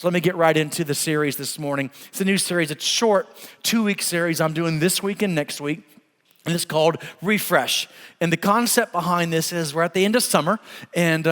So let me get right into the series this morning. It's a new series. It's a short 2-week series I'm doing this week and next week. And it's called Refresh. And the concept behind this is we're at the end of summer, and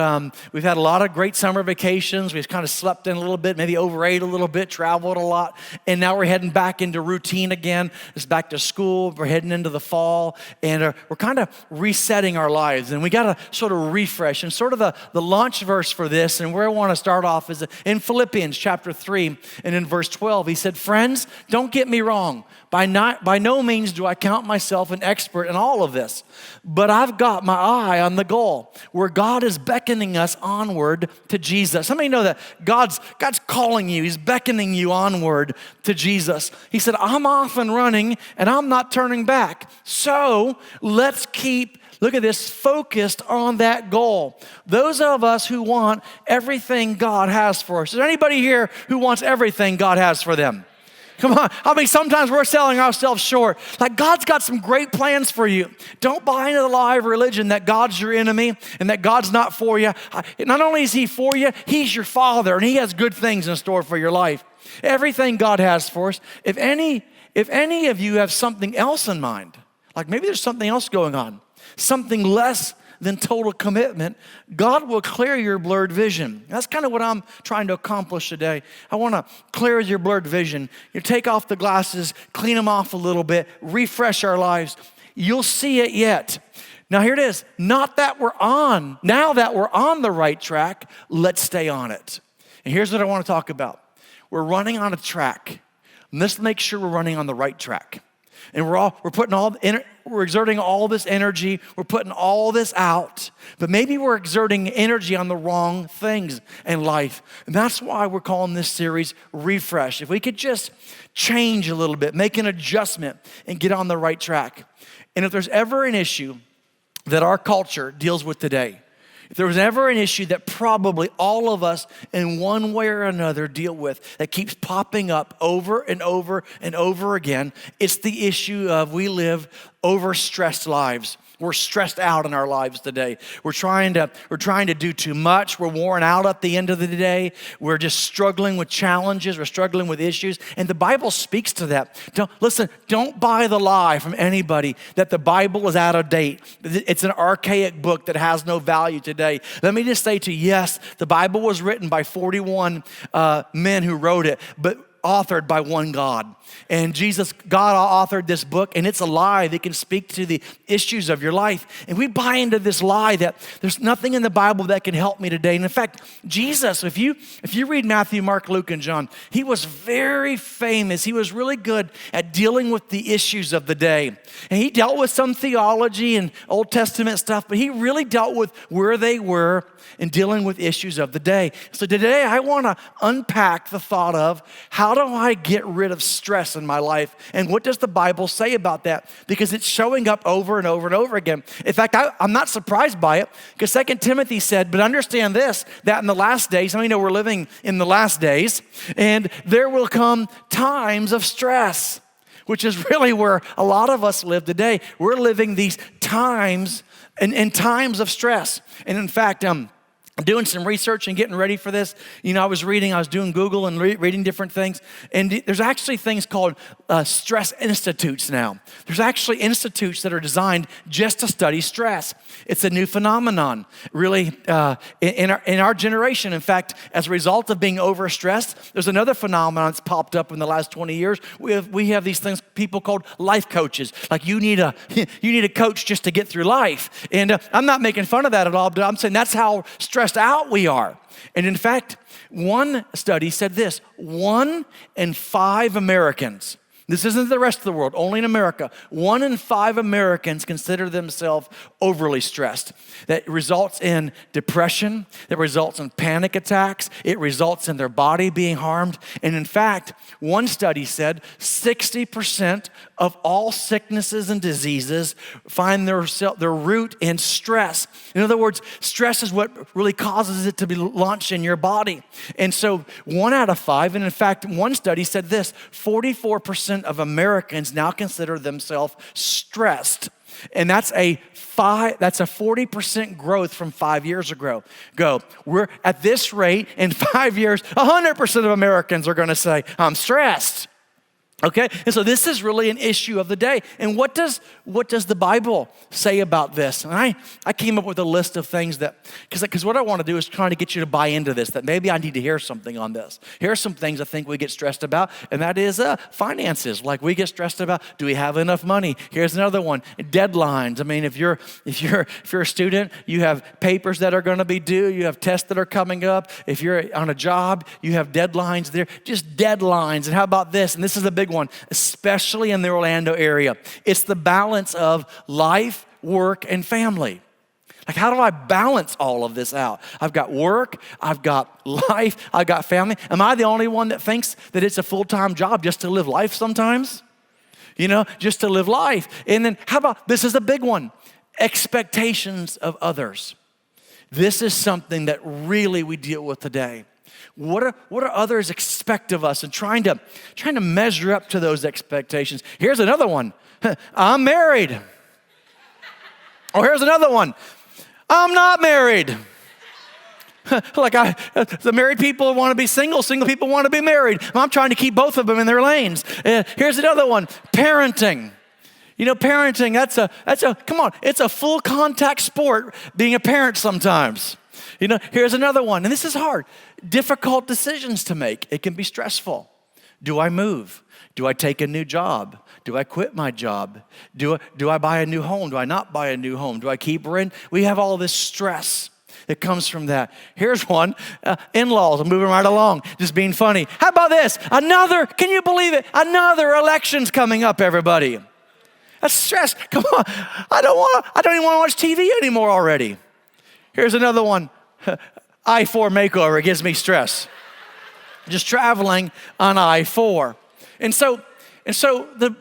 we've had a lot of great summer vacations. We've kind of slept in a little bit, maybe overate a little bit, traveled a lot. And now we're heading back into routine again. It's back to school. We're heading into the fall, and we're kind of resetting our lives. And we got to sort of refresh. And sort of the launch verse for this, and where I want to start off is in Philippians chapter 3, and in verse 12, he said, "Friends, don't get me wrong. By no means do I count myself an expert in all of this, but I've got my eye on the goal where God is beckoning us onward to Jesus." How many know that God's calling you? He's beckoning you onward to Jesus. He said, "I'm off and running and I'm not turning back. So let's keep, look at this, focused on that goal." Those of us who want everything God has for us. Is there anybody here who wants everything God has for them? Come on. I mean, sometimes we're selling ourselves short. Like, God's got some great plans for you. Don't buy into the lie of religion that God's your enemy and that God's not for you. Not only is he for you, he's your father, and he has good things in store for your life. Everything God has for us. If any of you have something else in mind, like maybe there's something else going on, something less than total commitment, God will clear your blurred vision. That's kind of what I'm trying to accomplish today. I want to clear your blurred vision. You take off the glasses, clean them off a little bit, refresh our lives. You'll see it yet. Now here it is. Now that we're on the right track, let's stay on it. And here's what I want to talk about. We're running on a track. And let's make sure we're running on the right track. And we're exerting all this energy. We're putting all this out. But maybe we're exerting energy on the wrong things in life. And that's why we're calling this series Refresh. If we could just change a little bit, make an adjustment, and get on the right track. And if there's ever an issue that our culture deals with today, if there was ever an issue that probably all of us in one way or another deal with that keeps popping up over and over and over again, it's the issue of we live overstressed lives. We're stressed out in our lives today. We're trying to do too much. We're worn out at the end of the day. We're just struggling with challenges. We're struggling with issues. And the Bible speaks to that. Don't buy the lie from anybody that the Bible is out of date. It's an archaic book that has no value today. Let me just say to you, yes, the Bible was written by 41 men who wrote it, but authored by one God. And God authored this book, and it's a lie that can speak to the issues of your life. And we buy into this lie that there's nothing in the Bible that can help me today. And in fact, Jesus, if you read Matthew, Mark, Luke, and John, he was very famous. He was really good at dealing with the issues of the day. And he dealt with some theology and Old Testament stuff, but he really dealt with where they were in dealing with issues of the day. So today I want to unpack the thought of how do I get rid of stress in my life? And what does the Bible say about that? Because it's showing up over and over and over again. In fact, I'm not surprised by it, because 2 Timothy said, "But understand this, that in the last days," how many know we're living in the last days, "and there will come times of stress," which is really where a lot of us live today. We're living these times and times of stress. And in fact, doing some research and getting ready for this, I was doing Google and reading different things. And there's actually things called stress institutes now. There's actually institutes that are designed just to study stress. It's a new phenomenon, really, in our generation. In fact, as a result of being overstressed, there's another phenomenon that's popped up in the last 20 years. We have these things, people called life coaches. Like you need a coach just to get through life. And I'm not making fun of that at all, but I'm saying that's how stressed out we are. And in fact, one study said this: 1 in 5 Americans, this isn't the rest of the world, only in America, 1 in 5 Americans consider themselves overly stressed. That results in depression, that results in panic attacks, it results in their body being harmed. And in fact, one study said 60% of all sicknesses and diseases find their root in stress. In other words, stress is what really causes it to be launched in your body. And so 1 out of 5, and in fact, one study said this: 44% of Americans now consider themselves stressed. And that's a 40% growth from 5 years ago. We're at this rate, in 5 years, 100% of Americans are gonna say, I'm stressed. Okay, and so this is really an issue of the day. And what does the Bible say about this? And I came up with a list of things that, because what I want to do is trying to get you to buy into this, that maybe I need to hear something on this. Here are some things I think we get stressed about, and that is finances. Like we get stressed about, do we have enough money? Here's another one, deadlines. I mean, if you're a student, you have papers that are going to be due, you have tests that are coming up. If you're on a job, you have deadlines there, just deadlines. And how about this? And this is a big one, especially in the Orlando area. It's the balance of life, work, and family. Like, how do I balance all of this out? I've got work, I've got life, I've got family. Am I the only one that thinks that it's a full-time job just to live life sometimes? Just to live life. And then how about, this is a big one, expectations of others. This is something that really we deal with today. What do others expect of us, and trying to measure up to those expectations. Here's another one. I'm married. Oh, here's another one. I'm not married. The married people want to be single people want to be married. I'm trying to keep both of them in their lanes. Here's another one. Parenting. Parenting, come on, it's a full contact sport being a parent sometimes. Here's another one, and this is hard. Difficult decisions to make. It can be stressful. Do I move? Do I take a new job? Do I quit my job? Do I buy a new home? Do I not buy a new home? Do I keep rent? We have all this stress that comes from that. Here's one, in-laws. I'm moving right along, just being funny. How about this? Can you believe it? Another election's coming up, everybody. That's stress. Come on. I don't even want to watch TV anymore already. Here's another one. I-4 makeover. It gives me stress. Just traveling on I-4. And so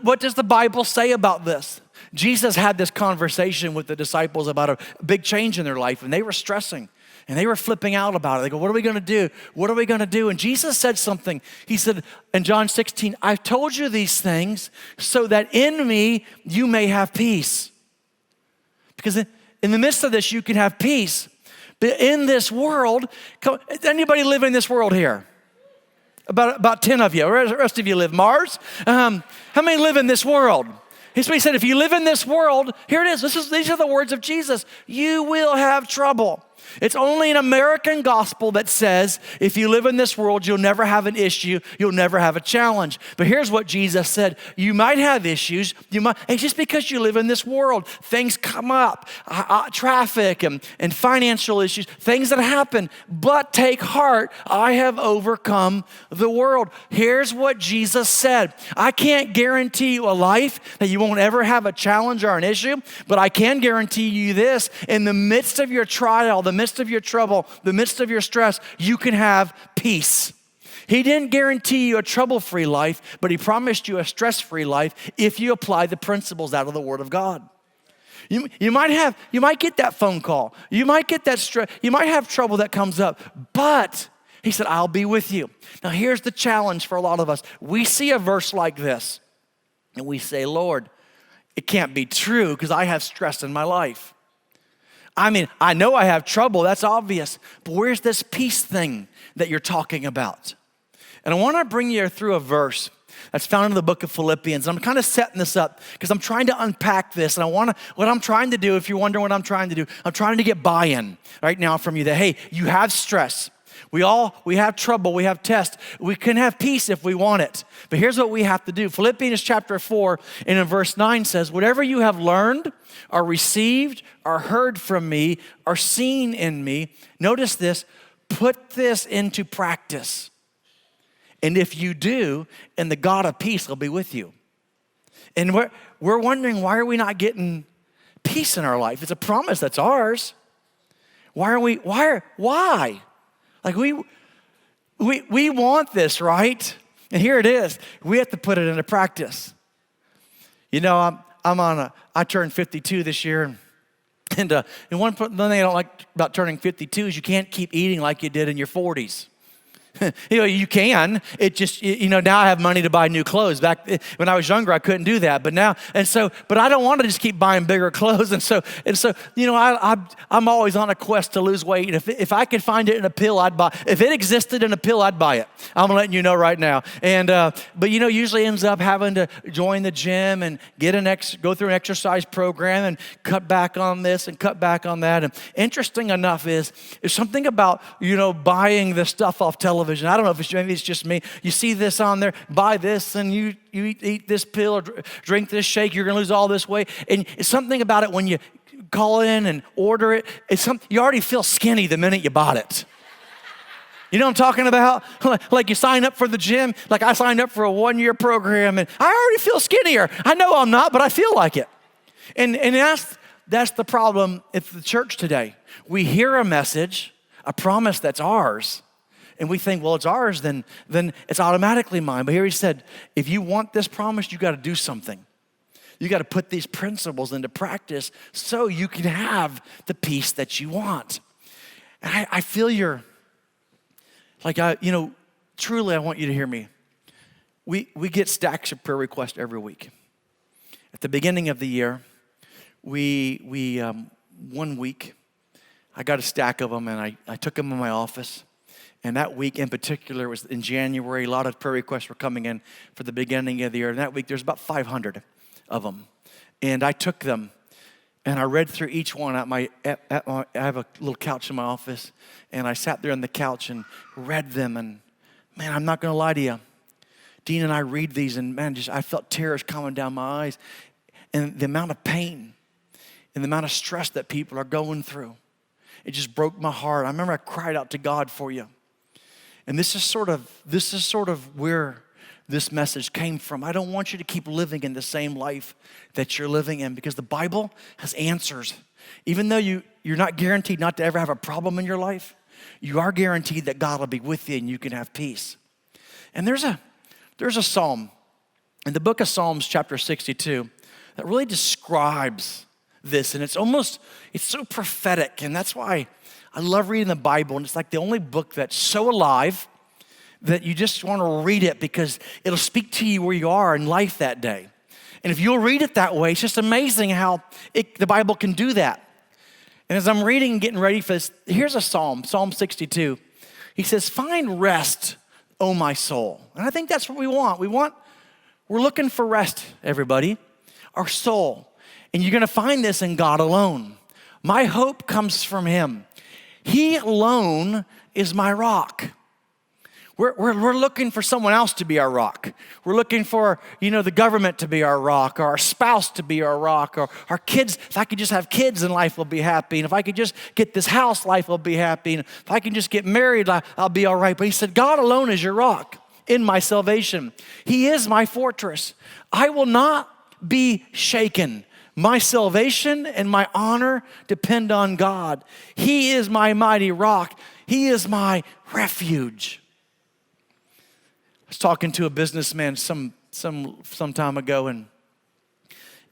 what does the Bible say about this? Jesus had this conversation with the disciples about a big change in their life, and they were stressing, and they were flipping out about it. They go, what are we going to do? What are we going to do? And Jesus said something. He said in John 16, I've told you these things so that in me you may have peace. Because in the midst of this, you can have peace. But in this world, anybody live in this world here? About 10 of you. The rest of you live Mars. How many live in this world? He said, if you live in this world, here it is. These are the words of Jesus. You will have trouble. It's only an American gospel that says if you live in this world, you'll never have an issue, you'll never have a challenge. But here's what Jesus said. You might have issues. It's just because you live in this world, things come up, traffic and financial issues, things that happen. But take heart, I have overcome the world. Here's what Jesus said. I can't guarantee you a life that you won't ever have a challenge or an issue, but I can guarantee you this. In the midst of your trial, the midst of your trouble, the midst of your stress, you can have peace. He didn't guarantee you a trouble-free life, but he promised you a stress-free life if you apply the principles out of the Word of God. You might get that phone call. You might get that stress. You might have trouble that comes up, but he said, I'll be with you. Now here's the challenge for a lot of us. We see a verse like this and we say, Lord, it can't be true because I have stress in my life. I mean, I know I have trouble, that's obvious, but where's this peace thing that you're talking about? And I want to bring you through a verse that's found in the book of Philippians. I'm kind of setting this up because I'm trying to unpack this, and what I'm trying to do, if you're wondering what I'm trying to do, I'm trying to get buy-in right now from you that, hey, you have stress. We have trouble, we have tests. We can have peace if we want it. But here's what we have to do. Philippians chapter 4 and in verse 9 says, whatever you have learned or received or heard from me or seen in me, notice this, put this into practice. And if you do, and the God of peace will be with you. And we're wondering, why are we not getting peace in our life? It's a promise that's ours. Why? Like we want this, right? And here it is. We have to put it into practice. You know, I turned 52 this year. And one thing I don't like about turning 52 is you can't keep eating like you did in your 40s. You can. It just, now I have money to buy new clothes. Back when I was younger, I couldn't do that. But now, but I don't want to just keep buying bigger clothes. And so, I'm always on a quest to lose weight. If I could find it in a pill, I'd buy. If it existed in a pill, I'd buy it. I'm letting you know right now. But usually ends up having to join the gym and go through an exercise program and cut back on this and cut back on that. And interesting enough is something about, buying this stuff off television. I don't know if maybe it's just me. You see this on there, buy this and you eat this pill or drink this shake, you're gonna lose all this weight. And it's something about it when you call in and order it, you already feel skinny the minute you bought it. You know what I'm talking about? Like you sign up for the gym, like I signed up for a 1-year program and I already feel skinnier. I know I'm not, but I feel like it. And that's the problem at the church today. We hear a message, a promise that's ours, and we think, well, it's ours, then it's automatically mine. But here he said, if you want this promise, you got to do something. You got to put these principles into practice so you can have the peace that you want. And I feel truly I want you to hear me. We get stacks of prayer requests every week. At the beginning of the year, we 1 week, I got a stack of them and I took them in my office. And that week in particular was in January. A lot of prayer requests were coming in for the beginning of the year. And that week there's about 500 of them. And I took them and I read through each one I have a little couch in my office. And I sat there on the couch and read them. And man, I'm not going to lie to you. Dean and I read these and man, I felt tears coming down my eyes. And the amount of pain and the amount of stress that people are going through. It just broke my heart. I remember I cried out to God for you. And this is sort of where this message came from. I don't want you to keep living in the same life that you're living in because the Bible has answers. Even though you're not guaranteed not to ever have a problem in your life, you are guaranteed that God will be with you and you can have peace. And there's a psalm in the book of Psalms chapter 62 that really describes this. And it's so prophetic. And that's why I love reading the Bible, and it's like the only book that's so alive that you just want to read it because it'll speak to you where you are in life that day. And if you'll read it that way, it's just amazing how the Bible can do that. And as I'm reading and getting ready for this, here's a psalm, Psalm 62. He says, "Find rest, O my soul." And I think that's what we want. We're looking for rest, everybody, our soul. And you're going to find this in God alone. My hope comes from him. He alone is my rock. We're looking for someone else to be our rock. We're looking for, the government to be our rock, or our spouse to be our rock, or our kids. If I could just have kids, then life will be happy. And if I could just get this house, life will be happy. And if I can just get married, I'll be all right. But he said, God alone is your rock in my salvation. He is my fortress. I will not be shaken. My salvation and my honor depend on God. He is my mighty rock. He is my refuge. I was talking to a businessman some time ago, and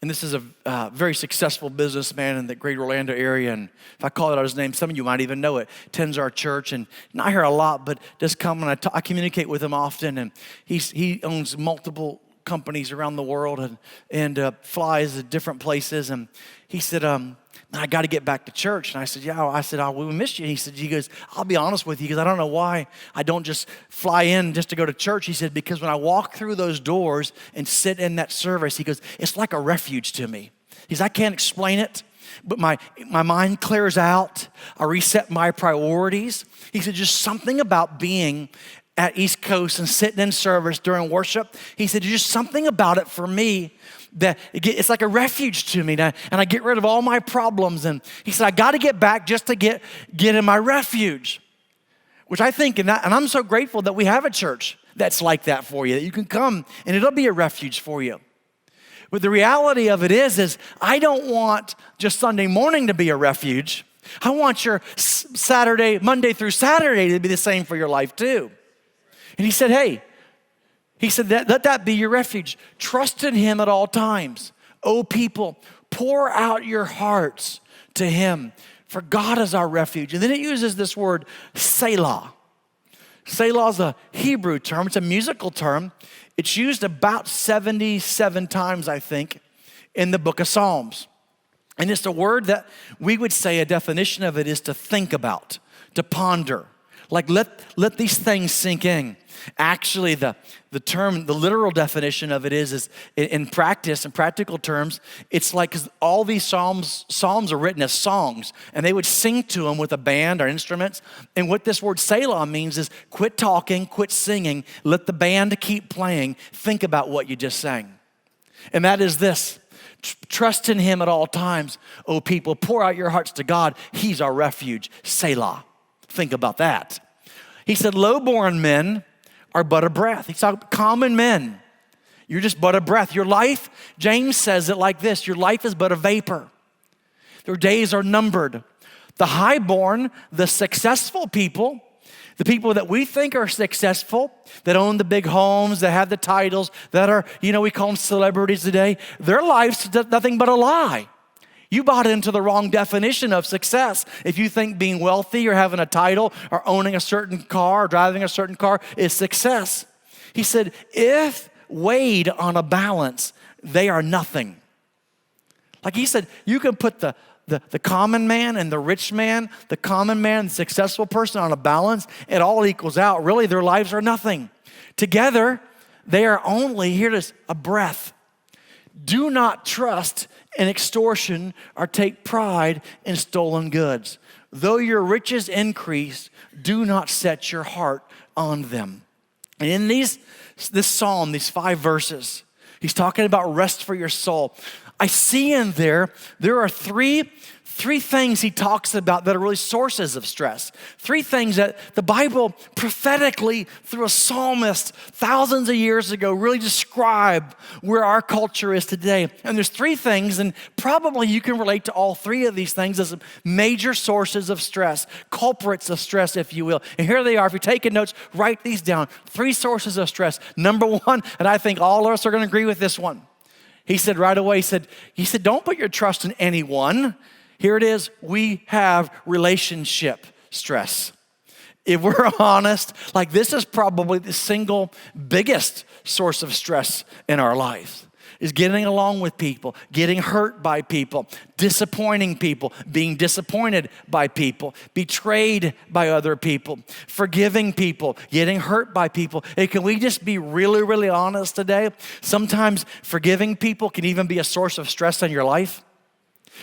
this is a very successful businessman in the greater Orlando area. And if I call out his name, some of you might even know it. Attends our church, and not here a lot, but does come, and I communicate with him often. And he owns multiple companies around the world and flies at different places. And he said, I got to get back to church. And I said, yeah. We missed you. He goes, I'll be honest with you, because I don't know why I don't just fly in just to go to church. He said, because when I walk through those doors and sit in that service, he goes, it's like a refuge to me. He says, I can't explain it, but my mind clears out. I reset my priorities. He said, just something about being at East Coast and sitting in service during worship. He said, there's just something about it for me that it's like a refuge to me. And I get rid of all my problems. And he said, I got to get back just to get in my refuge. Which I think, and I'm so grateful that we have a church that's like that for you, that you can come and it'll be a refuge for you. But the reality of it is I don't want just Sunday morning to be a refuge. I want your Monday through Saturday to be the same for your life too. And he said, let that be your refuge. Trust in him at all times. O people, pour out your hearts to him, for God is our refuge. And then it uses this word, Selah. Selah is a Hebrew term. It's a musical term. It's used about 77 times, I think, in the book of Psalms. And it's a word that we would say a definition of it is to think about, to ponder. Like let these things sink in. Actually, the term, the literal definition of it is in practice, in practical terms, it's like 'cause all these psalms are written as songs, and they would sing to them with a band or instruments. And what this word Selah means is quit talking, quit singing, let the band keep playing, think about what you just sang. And that is this: trust in him at all times, O people, pour out your hearts to God. He's our refuge, Selah. Think about that. He said, low-born men are but a breath. He's talking common men. You're just but a breath. Your life, James says it like this: your life is but a vapor. Your days are numbered. The high-born, the successful people, the people that we think are successful, that own the big homes, that have the titles, that are, we call them celebrities today, their life's nothing but a lie. You bought into the wrong definition of success. If you think being wealthy or having a title or owning a certain car or driving a certain car is success. He said, if weighed on a balance, they are nothing. Like he said, you can put the common man and the rich man, the common man, the successful person on a balance, it all equals out. Really, their lives are nothing. Together, they are only, here it is, a breath. Do not trust in extortion or take pride in stolen goods. Though your riches increase, do not set your heart on them. And in this psalm, these 5 verses, he's talking about rest for your soul. I see in there are three things he talks about that are really sources of stress. 3 things that the Bible prophetically, through a psalmist thousands of years ago, really describe where our culture is today. And there's 3 things, and probably you can relate to all 3 of these things as major sources of stress, culprits of stress, if you will. And here they are. If you're taking notes, write these down. 3 sources of stress. Number 1, and I think all of us are going to agree with this one. He said right away, he said, don't put your trust in anyone. Here it is, we have relationship stress. If we're honest, like this is probably the single biggest source of stress in our lives, is getting along with people, getting hurt by people, disappointing people, being disappointed by people, betrayed by other people, forgiving people, getting hurt by people. And can we just be really, really honest today? Sometimes forgiving people can even be a source of stress in your life.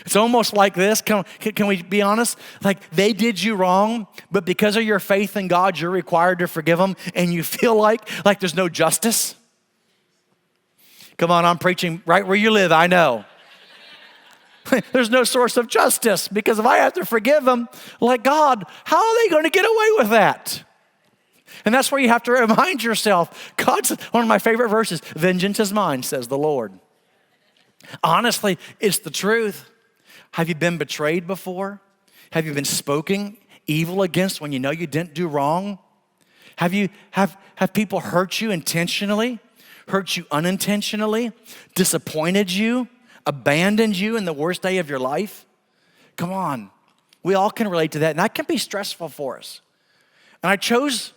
It's almost like this. Can we be honest? Like they did you wrong, but because of your faith in God, you're required to forgive them, and you feel like there's no justice. Come on, I'm preaching right where you live, I know. There's no source of justice, because if I have to forgive them, like God, how are they going to get away with that? And that's where you have to remind yourself, God's one of my favorite verses, vengeance is mine, says the Lord. Honestly, it's the truth. Have you been betrayed before? Have you been spoken evil against when you know you didn't do wrong? Have people hurt you intentionally, hurt you unintentionally, disappointed you, abandoned you in the worst day of your life? Come on. We all can relate to that, and that can be stressful for us. And I chose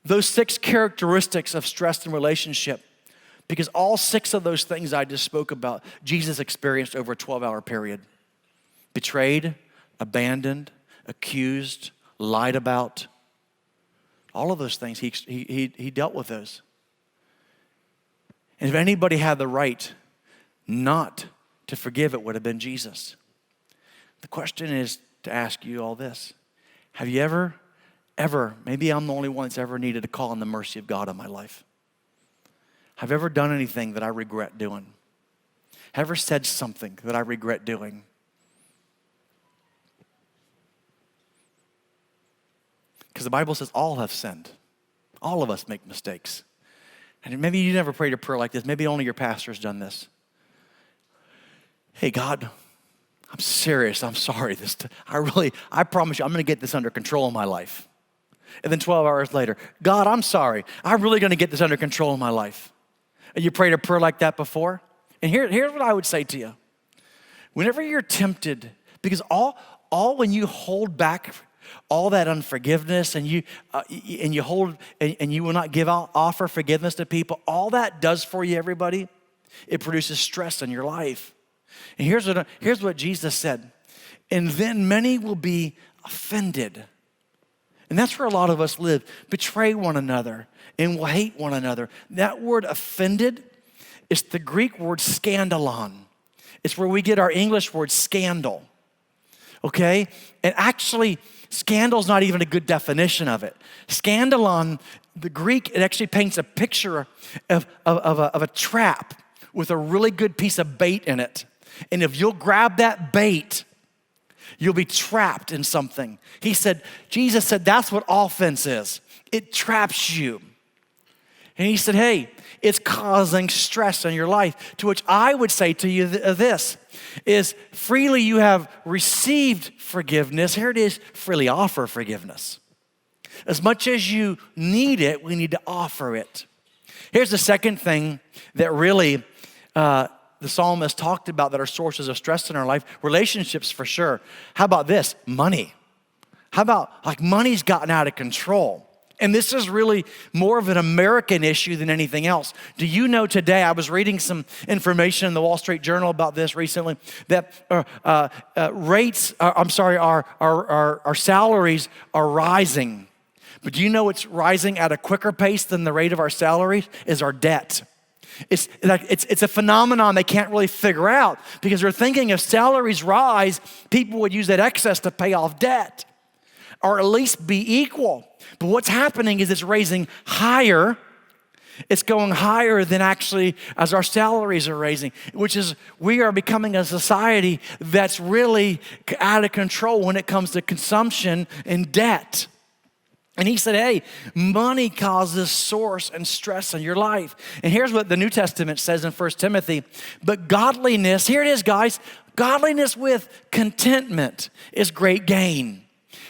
those 6 characteristics of stress in relationship because all 6 of those things I just spoke about, Jesus experienced over a 12-hour period. Betrayed, abandoned, accused, lied about. All of those things, he dealt with those. And if anybody had the right not to forgive, it would have been Jesus. The question is to ask you all this. Have you ever, maybe I'm the only one that's ever needed to call on the mercy of God in my life. Have I ever done anything that I regret doing? Have I ever said something that I regret doing? Because the Bible says all have sinned. All of us make mistakes. And maybe you never prayed a prayer like this. Maybe only your pastor's done this. Hey, God, I'm serious. I'm sorry. I promise you, I'm going to get this under control in my life. And then 12 hours later, God, I'm sorry. I'm really going to get this under control in my life. And you prayed a prayer like that before? And here's what I would say to you. Whenever you're tempted, because all when you hold back all that unforgiveness, and you hold and you will not offer forgiveness to people, all that does for you, everybody, it produces stress in your life. And here's what Jesus said. And then many will be offended. And that's where a lot of us live. Betray one another and will hate one another. That word offended is the Greek word scandalon. It's where we get our English word scandal. Okay? And actually, scandal's not even a good definition of it. Scandalon, the Greek, it actually paints a picture of a trap with a really good piece of bait in it. And if you'll grab that bait, you'll be trapped in something. Jesus said that's what offense is. It traps you. And he said, hey, it's causing stress in your life. To which I would say to you this, is freely you have received forgiveness. Here it is, freely offer forgiveness. As much as you need it, we need to offer it. Here's the second thing that really the psalmist talked about that are sources of stress in our life. Relationships for sure. How about this? Money. How about money's gotten out of control? And this is really more of an American issue than anything else. Do you know today, I was reading some information in the Wall Street Journal about this recently, that our salaries are rising. But do you know it's rising at a quicker pace than the rate of our salaries is our debt. It's a phenomenon they can't really figure out because they're thinking if salaries rise, people would use that excess to pay off debt or at least be equal. But what's happening is it's raising higher. It's going higher than actually as our salaries are raising, which is we are becoming a society that's really out of control when it comes to consumption and debt. And he said, hey, money causes source and stress in your life. And here's what the New Testament says in 1 Timothy. But godliness, here it is, guys. Godliness with contentment is great gain.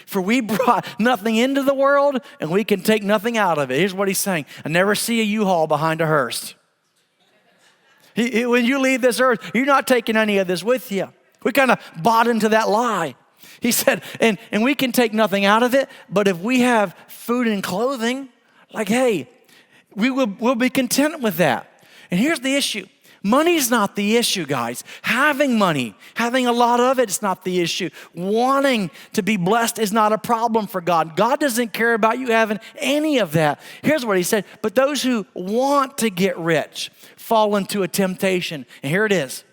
For we brought nothing into the world and we can take nothing out of it. Here's what he's saying. I never see a U-Haul behind a hearse. When you leave this earth, you're not taking any of this with you. We kind of bought into that lie. He said, and we can take nothing out of it, but if we have food and clothing, hey, we'll be content with that. And here's the issue. Money's not the issue, guys. Having money, having a lot of it is not the issue. Wanting to be blessed is not a problem for God. God doesn't care about you having any of that. Here's what he said, but those who want to get rich fall into a temptation. And here it is.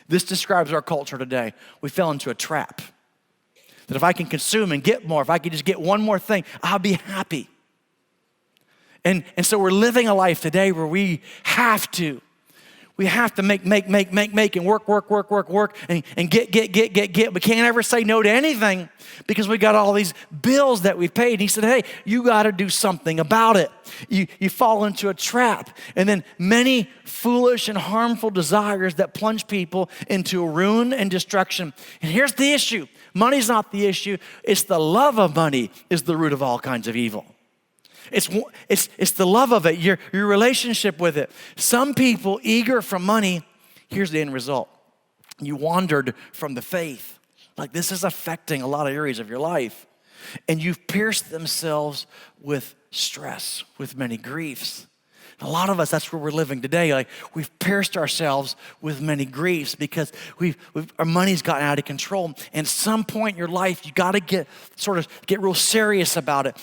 This describes our culture today. We fell into a trap. That if I can consume and get more, if I can just get one more thing, I'll be happy. And so we're living a life today where we have to make and work and get. We can't ever say no to anything because we got all these bills that we've paid. And he said, hey, you got to do something about it. You fall into a trap. And then many foolish and harmful desires that plunge people into ruin and destruction. And here's the issue. Money's not the issue. It's the love of money is the root of all kinds of evil. It's the love of it, your relationship with it. Some people eager for money, here's the end result. You wandered from the faith. This is affecting a lot of areas of your life. And you've pierced themselves with stress, with many griefs. A lot of us, that's where we're living today. We've pierced ourselves with many griefs because our money's gotten out of control. And at some point in your life, you got to get real serious about it.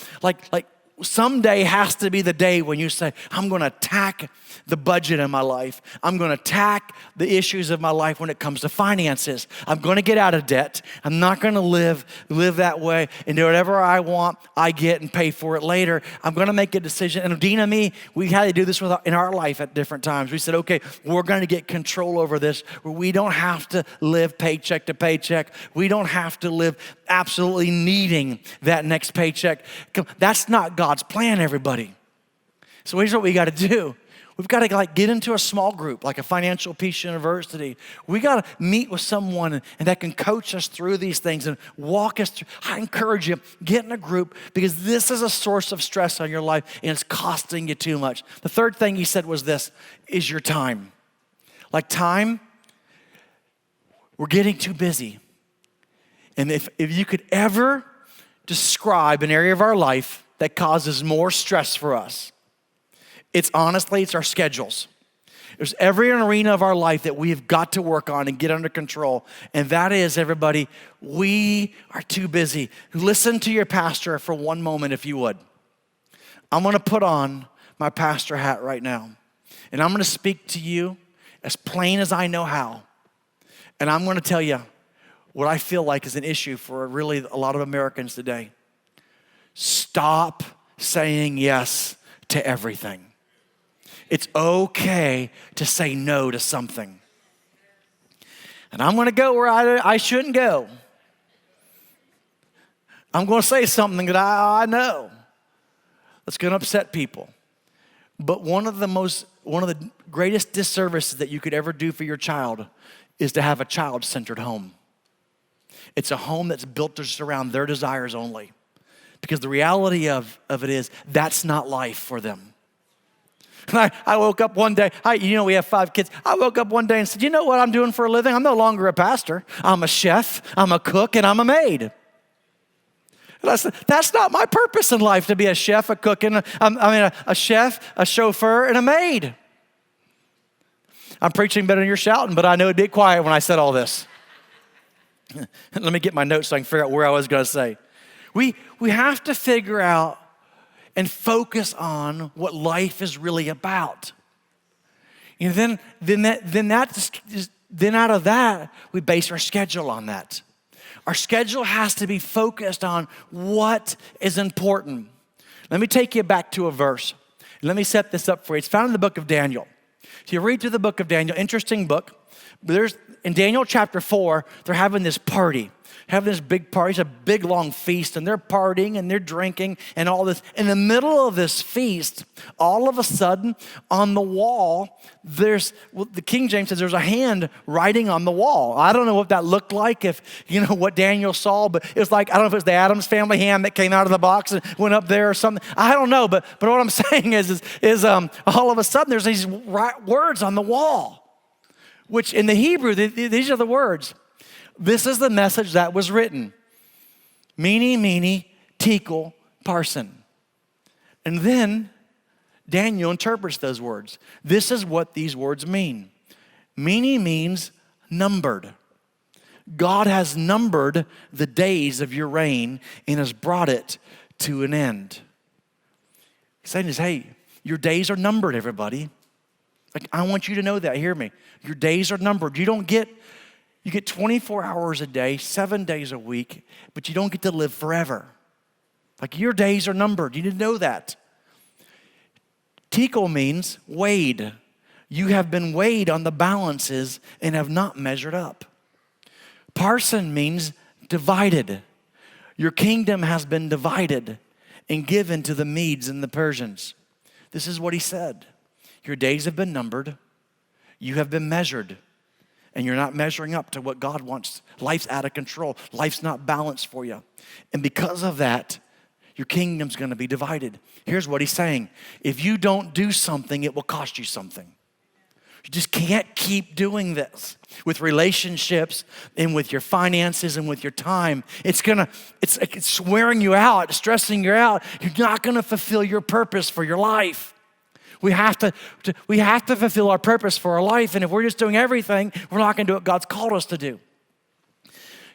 Someday has to be the day when you say, I'm going to attack the budget in my life. I'm going to attack the issues of my life when it comes to finances. I'm going to get out of debt. I'm not going to live that way and do whatever I want, I get and pay for it later. I'm going to make a decision. And Dean and me, we had to do this in our life at different times. We said, okay, we're going to get control over this where we don't have to live paycheck to paycheck. We don't have to live absolutely needing that next paycheck. That's not God's plan, everybody. So here's what we got to do. We've got to get into a small group, like a Financial Peace University. We got to meet with someone and that can coach us through these things and walk us through. I encourage you, get in a group because this is a source of stress on your life and it's costing you too much. The third thing he said was this, is your time. Time, we're getting too busy. And if you could ever describe an area of our life that causes more stress for us. It's our schedules. There's every arena of our life that we've got to work on and get under control. And that is, everybody, we are too busy. Listen to your pastor for one moment, if you would. I'm going to put on my pastor hat right now. And I'm going to speak to you as plain as I know how. And I'm going to tell you what I feel like is an issue for really a lot of Americans today. Stop saying yes to everything. It's okay to say no to something. And I'm going to go where I shouldn't go. I'm going to say something that I know that's going to upset people. But one of the greatest disservices that you could ever do for your child is to have a child-centered home. It's a home that's built just around their desires only. Because the reality of it is that's not life for them. I woke up one day, we have 5 kids. I woke up one day and said, you know what I'm doing for a living? I'm no longer a pastor. I'm a chef, I'm a cook, and I'm a maid. And I said, that's not my purpose in life, to be a chef, a cook, and a chef, a chauffeur, and a maid. I'm preaching better than you're shouting, but I know it'd be quiet when I said all this. Let me get my notes so I can figure out where I was going to say. We have to figure out and focus on what life is really about. And then out of that, we base our schedule on that. Our schedule has to be focused on what is important. Let me take you back to a verse. Let me set this up for you. It's found in the book of Daniel. So you read through the book of Daniel, interesting book. In Daniel chapter 4, they're having this party. Having this big party, it's a big long feast, and they're partying and they're drinking and all this. In the middle of this feast, all of a sudden on the wall, the King James says there's a hand writing on the wall. I don't know what that looked like, if you know what Daniel saw, but it was like, I don't know if it was the Addams Family hand that came out of the box and went up there or something. I don't know, but what I'm saying is all of a sudden there's these words on the wall, which in the Hebrew, these are the words. This is the message that was written. Mene, mene, tekel, parson. And then Daniel interprets those words. This is what these words mean. Mene means numbered. God has numbered the days of your reign and has brought it to an end. He's saying is, hey, your days are numbered, everybody. Like, I want you to know that. Hear me. Your days are numbered. You get 24 hours a day, 7 days a week, but you don't get to live forever. Like, your days are numbered. You need to know that. Tekel means weighed. You have been weighed on the balances and have not measured up. Parson means divided. Your kingdom has been divided and given to the Medes and the Persians. This is what he said. Your days have been numbered. You have been measured. And you're not measuring up to what God wants. Life's out of control. Life's not balanced for you. And because of that, your kingdom's going to be divided. Here's what he's saying. If you don't do something, it will cost you something. You just can't keep doing this with relationships and with your finances and with your time. It's wearing you out, stressing you out. You're not going to fulfill your purpose for your life. We have to fulfill our purpose for our life. And if we're just doing everything, we're not going to do what God's called us to do.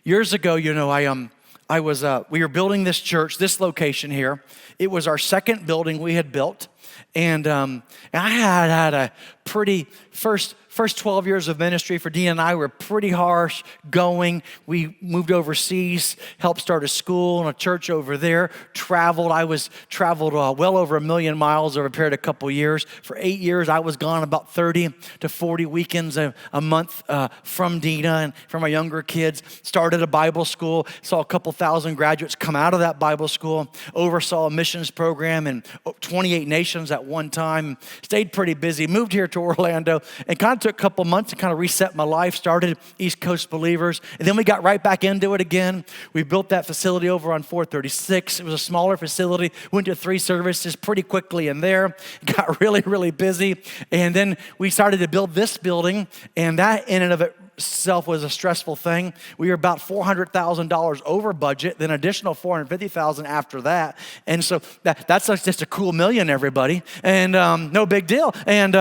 Years ago, we were building this church, this location here. It was our second building we had built. And I had a pretty first 12 years of ministry for Dean and I were pretty harsh going. We moved overseas, helped start a school and a church over there, traveled. I traveled well over 1 million miles over a period of a couple years. For 8 years, I was gone about 30 to 40 weekends a month from Dina and from my younger kids. Started a Bible school, saw a couple thousand graduates come out of that Bible school, oversaw a missions program in 28 nations at one time, stayed pretty busy, moved here to Orlando, and kind of took a couple months to kind of reset my life, started East Coast Believers, and then we got right back into it again. We built that facility over on 436. It was a smaller facility, went to 3 services pretty quickly in there, got really, really busy, and then we started to build this building, and that in and of it itself was a stressful thing. We were about $400,000 over budget, then additional $450,000 after that. And so that's just a cool million, everybody. And no big deal. And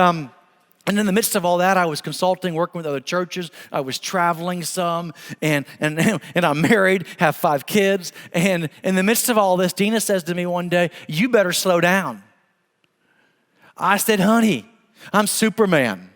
in the midst of all that, I was consulting, working with other churches. I was traveling some, and I'm married, have 5 kids. And in the midst of all this, Dina says to me one day, "You better slow down." I said, "Honey, I'm Superman.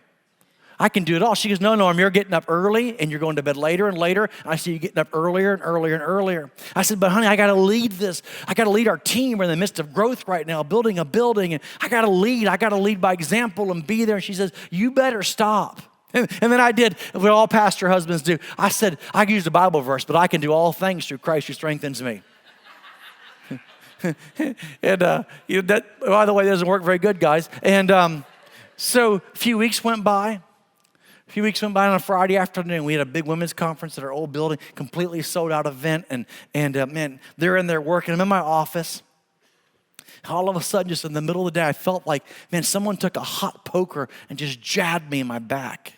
I can do it all." She goes, "No, Norm, you're getting up early and you're going to bed later and later." I see you getting up earlier and earlier and earlier. I said, "But honey, I got to lead this. I got to lead our team. We're in the midst of growth right now, building a building. And I got to lead. I got to lead by example and be there." And she says, "You better stop." And then I did what all pastor husbands do. I said, I used a Bible verse, but I can do all things through Christ who strengthens me. And that, by the way, doesn't work very good, guys. And so a few weeks went by. On a Friday afternoon. We had a big women's conference at our old building, completely sold out event. And man, they're in there working. I'm in my office. All of a sudden, just in the middle of the day, I felt like, man, someone took a hot poker and just jabbed me in my back.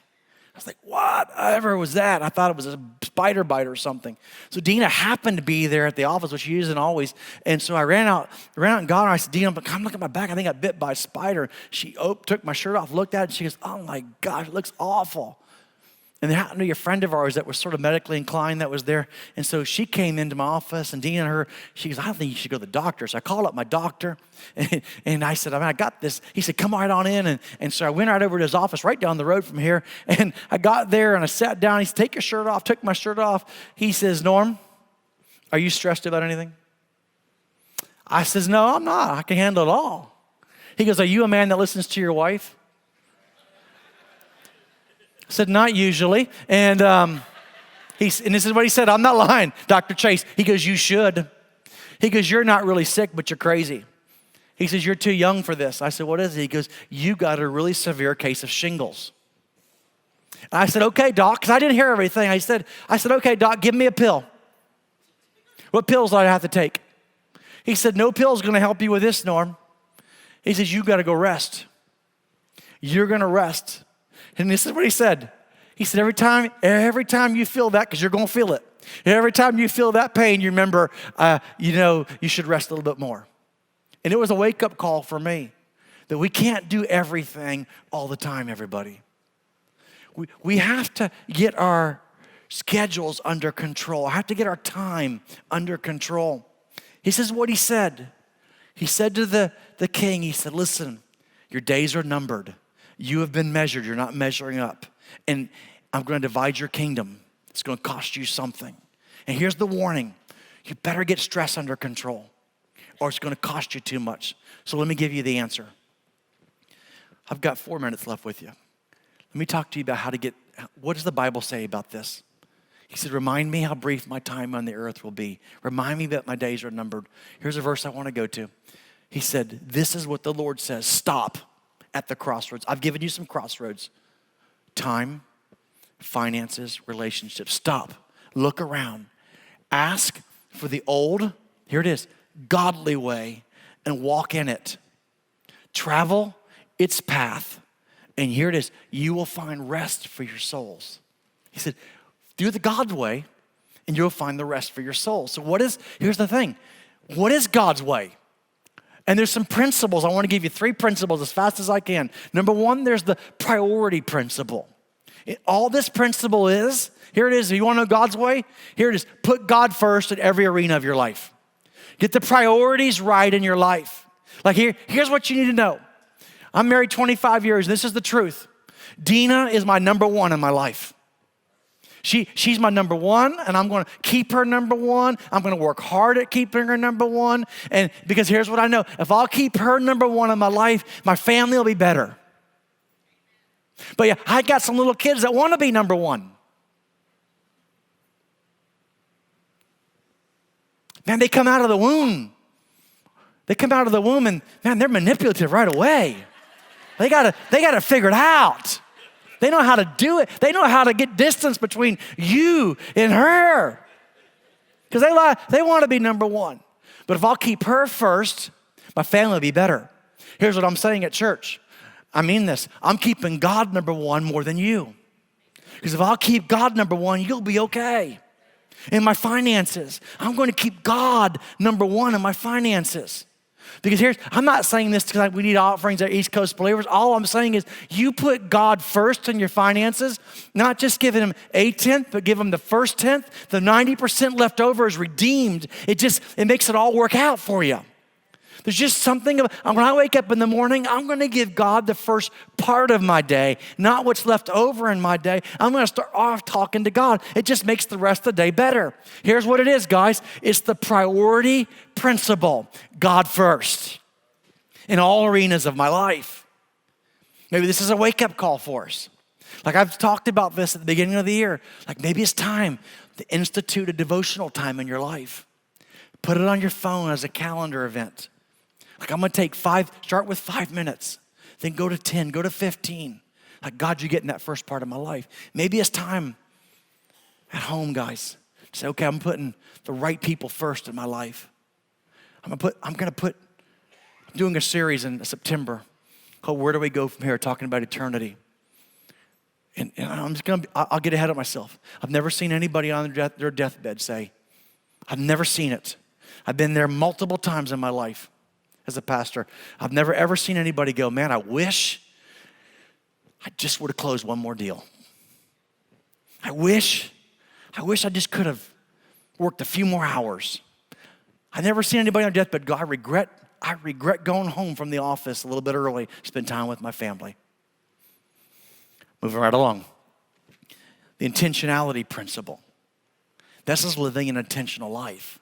I was like, whatever was that? I thought it was a spider bite or something. So Dina happened to be there at the office, which she isn't always. And so I ran out and got her. I said, "Dina, come look at my back. I think I got bit by a spider." She took my shirt off, looked at it, and she goes, "Oh my gosh, it looks awful." And there happened to be a friend of ours that was sort of medically inclined that was there. And so she came into my office, and Dina and her, she goes, "I don't think you should go to the doctor." So I called up my doctor, and I said, "I got this." He said, "Come right on in." And so I went right over to his office right down the road from here. And I got there, and I sat down. He said, "Take your shirt off." Took my shirt off. He says, "Norm, are you stressed about anything?" I says, "No, I'm not. I can handle it all." He goes, "Are you a man that listens to your wife?" I said, "Not usually." And this is what he said. I'm not lying, Dr. Chase. He goes, "You should." He goes, "You're not really sick, but you're crazy." He says, "You're too young for this." I said, "What is it?" He goes, "You got a really severe case of shingles." I said, "Okay, doc," because I didn't hear everything. I said, "Okay, doc, give me a pill." "What pills do I have to take?" He said, "No pill's going to help you with this, Norm." He says, "You got to go rest. You're going to rest." And this is what he said. He said, every time you feel that, because you're going to feel it. Every time you feel that pain, you remember, you should rest a little bit more. And it was a wake-up call for me that we can't do everything all the time, everybody. We have to get our schedules under control. I have to get our time under control. He says what he said. He said to the king, he said, "Listen, your days are numbered. You have been measured. You're not measuring up. And I'm going to divide your kingdom. It's going to cost you something. And here's the warning. You better get stress under control, or it's going to cost you too much." So let me give you the answer. I've got 4 minutes left with you. Let me talk to you about what does the Bible say about this? He said, "Remind me how brief my time on the earth will be. Remind me that my days are numbered." Here's a verse I want to go to. He said, "This is what the Lord says. Stop at the crossroads." I've given you some crossroads. Time, finances, relationships. Stop. Look around. Ask for the old, here it is, godly way, and walk in it. Travel its path, and here it is, you will find rest for your souls. He said, do the God's way, and you'll find the rest for your soul. So here's the thing. What is God's way? And there's some principles. I want to give you 3 principles as fast as I can. Number 1, there's the priority principle. All this principle is, here it is. If you want to know God's way, here it is. Put God first in every arena of your life. Get the priorities right in your life. Like here's what you need to know. I'm married 25 years. This is the truth. Dina is my number 1 in my life. She's my number 1, and I'm going to keep her number 1. I'm going to work hard at keeping her number 1. And because here's what I know. If I'll keep her number 1 in my life, my family will be better. But yeah, I got some little kids that want to be number 1. Man, they come out of the womb. And man, they're manipulative right away. They gotta figure it out. They know how to do it. They know how to get distance between you and her. Because they want to be number 1. But if I'll keep her first, my family will be better. Here's what I'm saying at church. I mean this. I'm keeping God number 1 more than you. Because if I'll keep God number one, you'll be okay. In my finances, I'm going to keep God number one in my finances. Because I'm not saying this because we need offerings at East Coast believers. All I'm saying is you put God first in your finances, not just giving him a tenth, but give him the first tenth. The 90% left over is redeemed. It makes it all work out for you. There's just something when I wake up in the morning, I'm going to give God the first part of my day, not what's left over in my day. I'm going to start off talking to God. It just makes the rest of the day better. Here's what it is, guys. It's the priority principle. God first in all arenas of my life. Maybe this is a wake-up call for us. Like I've talked about this at the beginning of the year. Like maybe it's time to institute a devotional time in your life. Put it on your phone as a calendar event. Like I'm gonna start with 5 minutes, then go to 10, go to 15. Like God, you get in that first part of my life. Maybe it's time at home, guys, to say, okay, I'm putting the right people first in my life. I'm doing a series in September called Where Do We Go From Here, talking about eternity. And I'll get ahead of myself. I've never seen anybody on their deathbed say, I've never seen it. I've been there multiple times in my life as a pastor. I've never ever seen anybody go, man, I wish I just would have closed one more deal. I wish I just could have worked a few more hours. I've never seen anybody on deathbed go, I regret going home from the office a little bit early, spend time with my family. Moving right along. The intentionality principle. This is living an intentional life.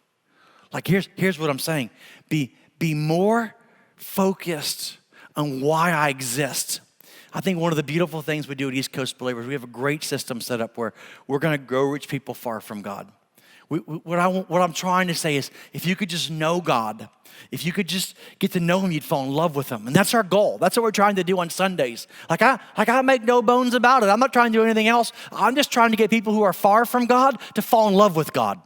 Like here's what I'm saying. Be more focused on why I exist. I think one of the beautiful things we do at East Coast Believers, we have a great system set up where we're going to go reach people far from God. What I'm trying to say is, if you could just know God, if you could just get to know him, you'd fall in love with him. And that's our goal. That's what we're trying to do on Sundays. Like I make no bones about it. I'm not trying to do anything else. I'm just trying to get people who are far from God to fall in love with God,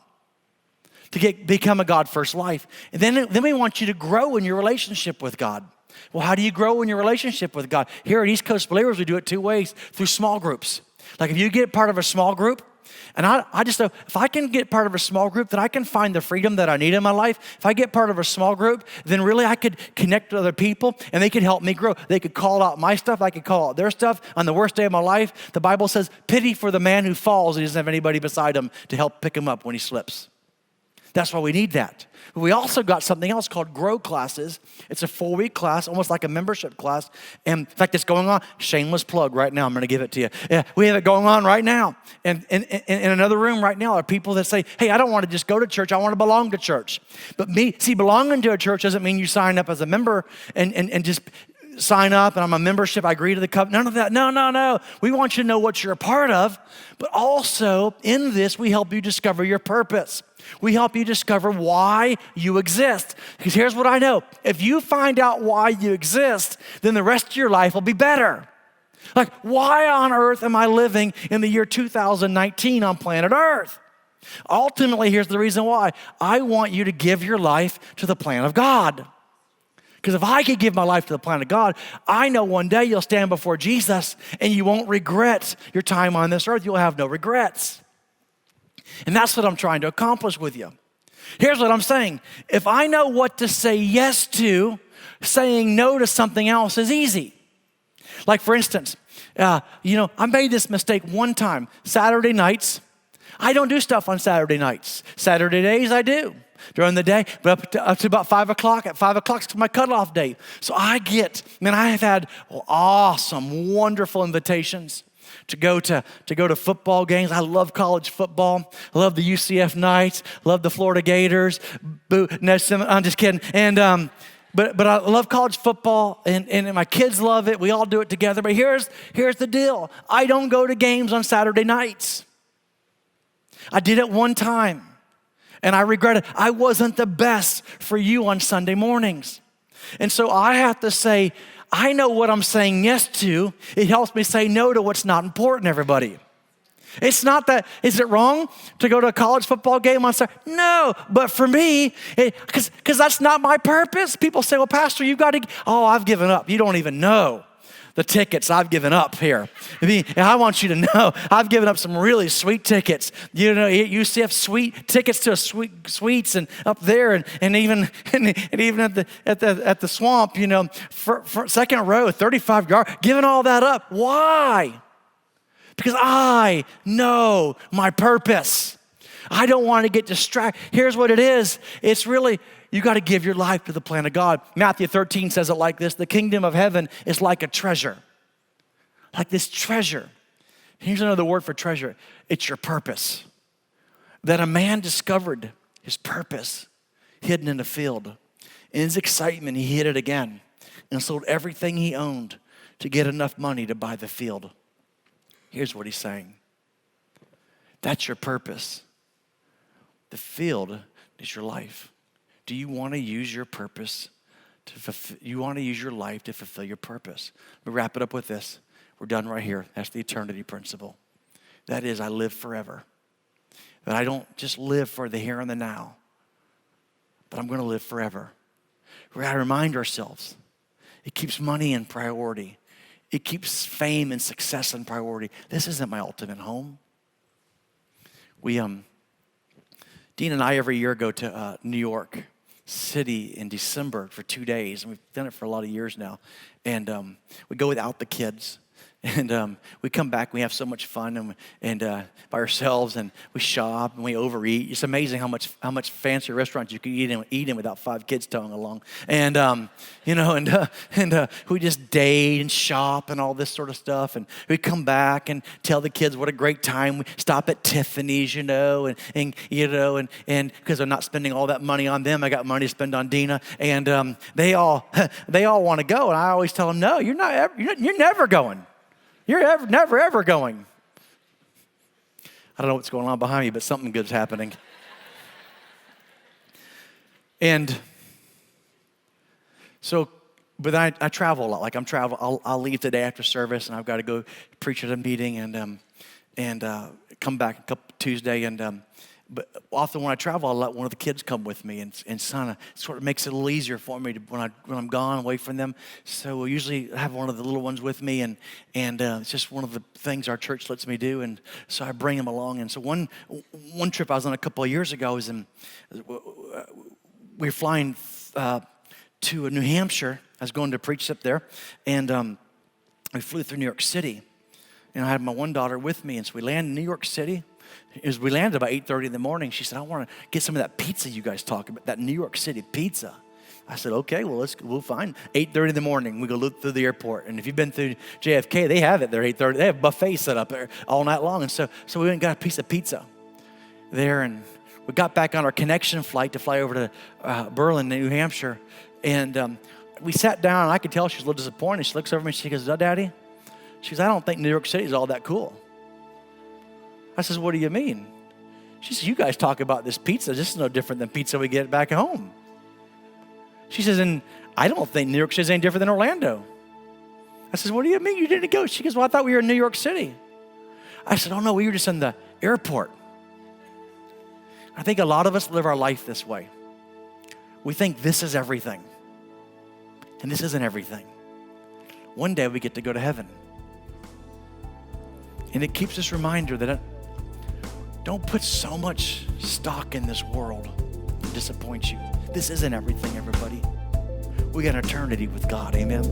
to become a God-first life. And then we want you to grow in your relationship with God. Well, how do you grow in your relationship with God? Here at East Coast Believers, we do it two ways, through small groups. Like if you get part of a small group, and I just know if I can get part of a small group, then I can find the freedom that I need in my life. If I get part of a small group, then really I could connect with other people and they could help me grow. They could call out my stuff. I could call out their stuff. On the worst day of my life, the Bible says, pity for the man who falls and he doesn't have anybody beside him to help pick him up when he slips. That's why we need that. But we also got something else called Grow Classes. It's a 4-week class, almost like a membership class. And in fact, it's going on. Shameless plug right now. I'm going to give it to you. Yeah, we have it going on right now. And in another room right now are people that say, hey, I don't want to just go to church. I want to belong to church. But belonging to a church doesn't mean you sign up as a member and just sign up and I'm a membership, I agree to the covenant. None of that. No. We want you to know what you're a part of, but also in this, we help you discover your purpose. We help you discover why you exist. Because here's what I know. If you find out why you exist, then the rest of your life will be better. Like, why on earth am I living in the year 2019 on planet Earth? Ultimately, here's the reason why. I want you to give your life to the plan of God. Because if I could give my life to the plan of God, I know one day you'll stand before Jesus and you won't regret your time on this earth. You'll have no regrets. And that's what I'm trying to accomplish with you. Here's what I'm saying. If I know what to say yes to, saying no to something else is easy. Like for instance, I made this mistake one time. Saturday nights, I don't do stuff on Saturday nights. Saturday days I do. During the day, but up to about 5 o'clock. At 5 o'clock is my cutoff date. So I have had awesome, wonderful invitations to go to football games. I love college football. I love the UCF Knights. Love the Florida Gators. Boo! No, I'm just kidding. And but I love college football, and my kids love it. We all do it together. But here's the deal. I don't go to games on Saturday nights. I did it one time. And I regret it. I wasn't the best for you on Sunday mornings. And so I have to say, I know what I'm saying yes to. It helps me say no to what's not important, everybody. It's not that, is it wrong to go to a college football game on Saturday? No, but for me, because that's not my purpose. People say, well, Pastor, you've got to, I've given up. You don't even know the tickets I've given up here. And I want you to know, I've given up some really sweet tickets. You know, UCF sweet tickets to suites and up there, and even at the swamp, you know, for second row, 35 yards, giving all that up. Why? Because I know my purpose. I don't want to get distracted. Here's what it is. It's really, you got to give your life to the plan of God. Matthew 13 says it like this: the kingdom of heaven is like a treasure. Like this treasure. Here's another word for treasure. It's your purpose. That a man discovered his purpose hidden in a field. In his excitement, he hid it again and sold everything he owned to get enough money to buy the field. Here's what he's saying. That's your purpose. The field is your life. Do you want to use your purpose you want to use your life to fulfill your purpose? Let me wrap it up with this. We're done right here. That's the eternity principle. That is, I live forever. That I don't just live for the here and the now, but I'm going to live forever. We got to remind ourselves. It keeps money in priority. It keeps fame and success in priority. This isn't my ultimate home. Dean and I every year go to New York City in December for 2 days, and we've done it for a lot of years now. And we go without the kids, and we come back. We have so much fun, and by ourselves, and we shop and we overeat. It's amazing how much fancy restaurants you can eat in without 5 kids towing along. And we just date and shop and all this sort of stuff. And we come back and tell the kids what a great time. We stop at Tiffany's, and because I'm not spending all that money on them, I got money to spend on Dina. And they all want to go, and I always tell them, no, you're never going. You're never, ever going. I don't know what's going on behind me, but something good's happening. And so, but I travel a lot. Like I'll leave the day after service, and I've got to go preach at a meeting, and come back Tuesday. But often when I travel, I'll let one of the kids come with me, and son sort of makes it a little easier for me when I'm gone away from them. So we'll usually have one of the little ones with me, and it's just one of the things our church lets me do, and so I bring them along. And so one trip I was on a couple of years ago we were flying to New Hampshire. I was going to preach up there, and we flew through New York City, and I had my one daughter with me, and so we landed in New York City. As we landed about 8:30 in the morning, she said, I want to get some of that pizza you guys talk about, that New York City pizza. I said, okay, well, we'll find 8:30 in the morning. We go look through the airport. And if you've been through JFK, they have it there 8:30. They have buffets set up there all night long. And so we went and got a piece of pizza there. And we got back on our connection flight to fly over to Berlin, New Hampshire. And we sat down, and I could tell she was a little disappointed. She looks over at me and she goes, Daddy? She goes, I don't think New York City is all that cool. I says, what do you mean? She says, you guys talk about this pizza. This is no different than pizza we get back home. She says, and I don't think New York City is any different than Orlando. I says, what do you mean you didn't go? She goes, well, I thought we were in New York City. I said, oh no, we were just in the airport. I think a lot of us live our life this way. We think this is everything. And this isn't everything. One day we get to go to heaven. And it keeps this reminder that don't put so much stock in this world and disappoint you. This isn't everything, everybody. We got eternity with God, amen?